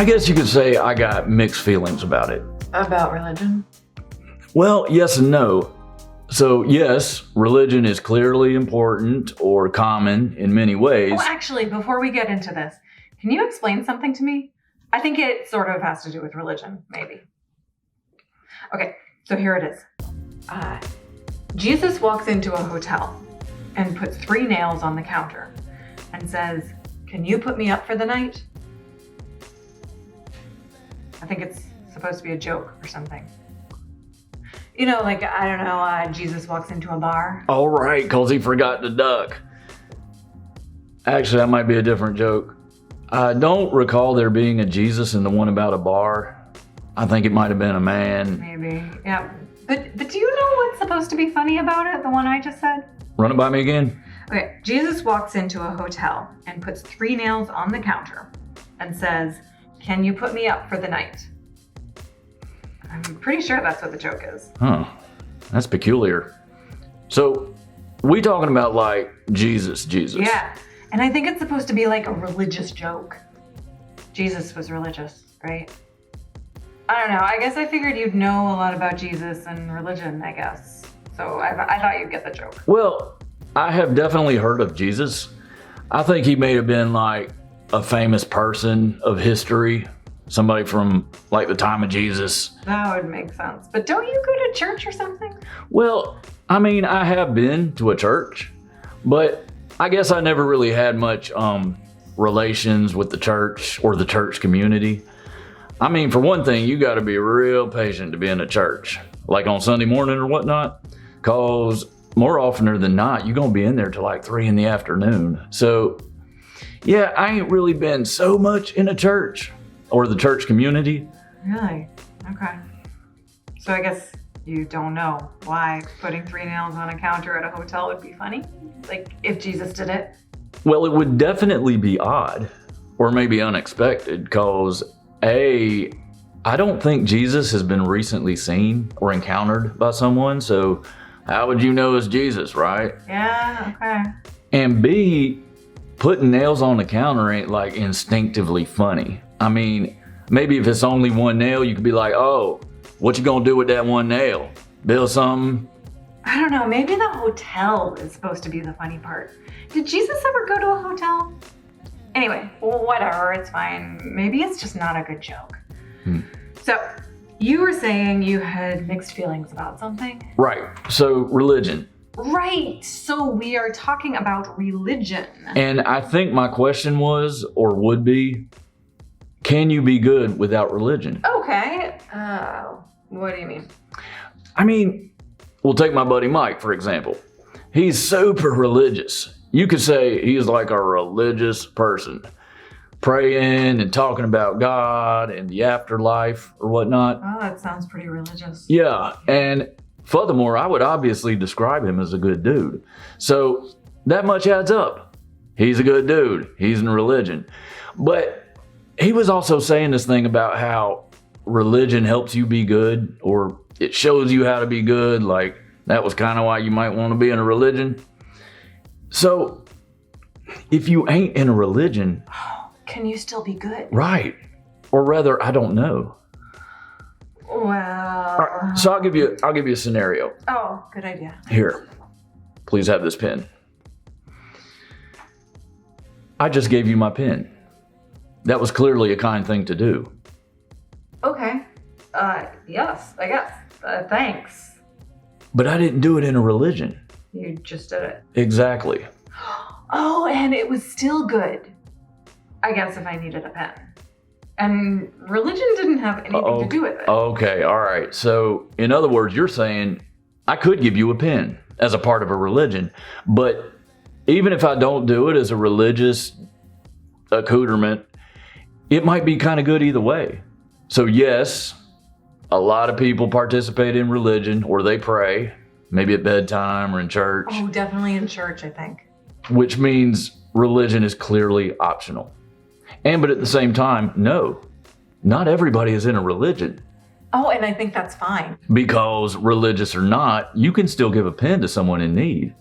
I guess you could say I got mixed feelings about it. About religion? Well, yes and no. So yes, religion is clearly important or common in many ways. Oh, actually, before we get into this, can you explain something to me? I think it sort of has to do with religion, maybe. Okay, so here it is. Jesus walks into a hotel and puts 3 nails on the counter and says, "Can you put me up for the night?" I think it's supposed to be a joke or something. You know, like, I don't know, Jesus walks into a bar. All right, because he forgot to duck. Actually, that might be a different joke. I don't recall there being a Jesus in the one about a bar. I think it might have been a man. Maybe, yeah. But do you know what's supposed to be funny about it, the one I just said? Run it by me again. Okay, Jesus walks into a hotel and puts 3 nails on the counter and says, "Can you put me up for the night?" I'm pretty sure that's what the joke is. Huh, that's peculiar. So, we talking about like Jesus. Yeah, and I think it's supposed to be like a religious joke. Jesus was religious, right? I don't know, I guess I figured you'd know a lot about Jesus and religion, I guess. So I thought you'd get the joke. Well, I have definitely heard of Jesus. I think he may have been like a famous person of history. Somebody from like the time of Jesus. That would make sense. But don't you go to church or something? Well, I mean, I have been to a church, but I guess I never really had much relations with the church or the church community. I mean, for one thing, you got to be real patient to be in a church, like on Sunday morning or whatnot, because more often than not, you're going to be in there till like 3 in the afternoon. So, yeah, I ain't really been so much in a church or the church community. Really? Okay. So I guess you don't know why putting 3 nails on a counter at a hotel would be funny? Like, if Jesus did it? Well, it would definitely be odd or maybe unexpected because, I don't think Jesus has been recently seen or encountered by someone, so how would you know it's Jesus, right? Yeah, okay. And B, putting nails on the counter ain't like instinctively funny. I mean, maybe if it's only 1 nail, you could be like, "Oh, what you gonna do with that 1 nail? Build something?" I don't know, maybe the hotel is supposed to be the funny part. Did Jesus ever go to a hotel? Anyway, whatever, it's fine. Maybe it's just not a good joke. So, you were saying you had mixed feelings about something? Right, so religion. Right, so we are talking about religion. And I think my question was, or would be, can you be good without religion? Okay, what do you mean? I mean, we'll take my buddy Mike, for example. He's super religious. You could say he's like a religious person, praying and talking about God and the afterlife or whatnot. Oh, that sounds pretty religious. Yeah, and furthermore, I would obviously describe him as a good dude. So that much adds up. He's a good dude. He's in religion. But he was also saying this thing about how religion helps you be good, or it shows you how to be good. Like, that was kind of why you might want to be in a religion. So, if you ain't in a religion... Can you still be good? Right. Or rather, I don't know. Well... All right, so I'll give you a scenario. Oh, good idea. Here, please have this pen. I just gave you my pen. That was clearly a kind thing to do. Okay. Yes, I guess. Thanks. But I didn't do it in a religion. You just did it. Exactly. Oh, and it was still good. I guess if I needed a pen. And religion didn't have anything to do with it. Okay, all right. So, in other words, you're saying I could give you a pen as a part of a religion, but even if I don't do it as a religious accoutrement, it might be kind of good either way. So yes, a lot of people participate in religion, or they pray, maybe at bedtime or in church. Oh, definitely in church, I think. Which means religion is clearly optional. But at the same time, no, not everybody is in a religion. Oh, and I think that's fine. Because religious or not, you can still give a pen to someone in need,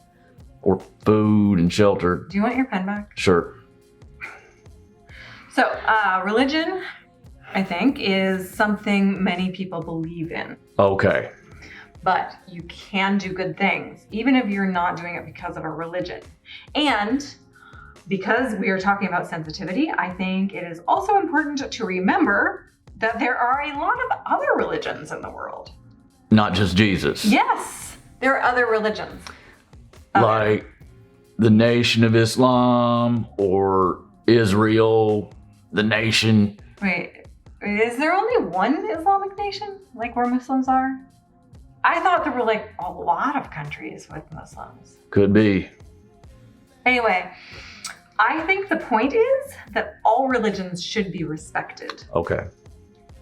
or food and shelter. Do you want your pen back? Sure. So, religion, I think, is something many people believe in. Okay. But you can do good things, even if you're not doing it because of a religion. And because we are talking about sensitivity, I think it is also important to remember that there are a lot of other religions in the world. Not just Jesus. Yes, there are other religions. Like the Nation of Islam or Israel, the nation. Wait, is there only one Islamic nation, like where Muslims are? I thought there were like a lot of countries with Muslims. Could be. Anyway, I think the point is that all religions should be respected. Okay.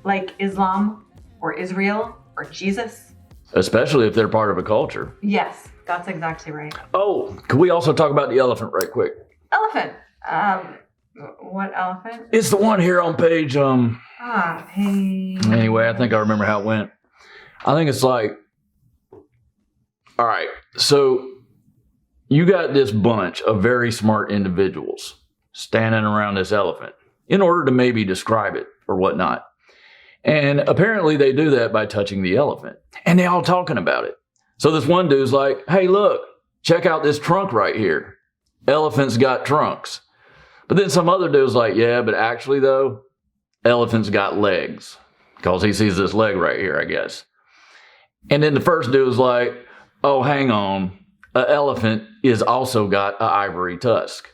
Like Islam or Israel or Jesus. Especially if they're part of a culture. Yes, that's exactly right. Oh, could we also talk about the elephant right quick? Elephant. What elephant? It's the one here on page, Hey. Anyway, I think I remember how it went. I think it's like, all right, so you got this bunch of very smart individuals standing around this elephant in order to maybe describe it or whatnot. And apparently they do that by touching the elephant. And they all talking about it. So this one dude's like, hey, look, check out this trunk right here. Elephants got trunks. But then some other dude's like, yeah, but actually though, elephants got legs. Because he sees this leg right here, I guess. And then the first dude's like, oh, hang on. An elephant is also got an ivory tusk.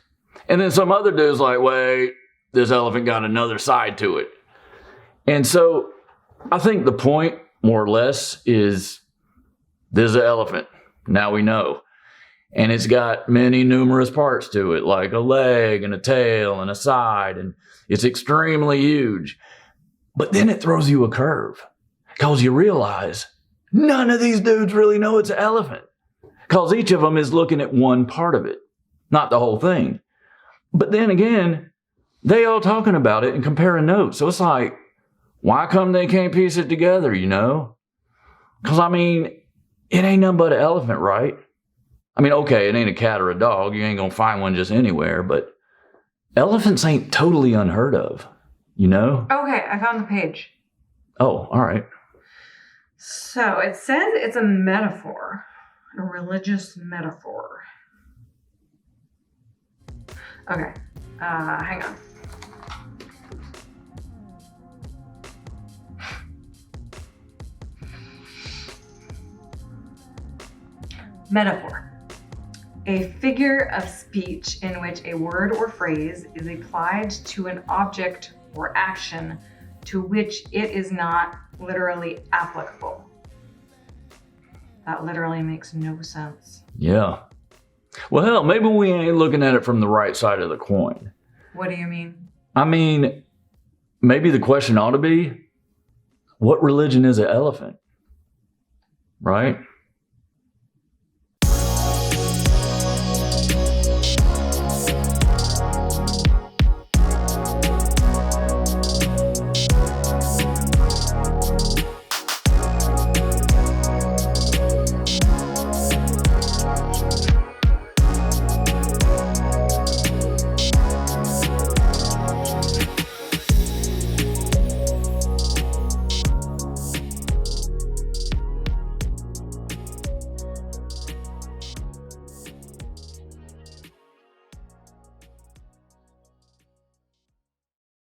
And then some other dude's like, wait, this elephant got another side to it. And so I think the point, more or less, is this is an elephant. Now we know. And it's got many numerous parts to it, like a leg and a tail and a side. And it's extremely huge. But then it throws you a curve. Because you realize none of these dudes really know it's an elephant. Because each of them is looking at one part of it, not the whole thing. But then again, they all talking about it and comparing notes. So it's like, why come they can't piece it together, you know? Because, I mean, it ain't nothing but an elephant, right? I mean, okay, it ain't a cat or a dog. You ain't going to find one just anywhere. But elephants ain't totally unheard of, you know? Okay, I found the page. Oh, all right. So it says it's a metaphor, a religious metaphor. Okay, hang on. Metaphor. A figure of speech in which a word or phrase is applied to an object or action to which it is not literally applicable. That literally makes no sense. Yeah. Well, hell, maybe we ain't looking at it from the right side of the coin. What do you mean? I mean, maybe the question ought to be, what religion is an elephant? Right?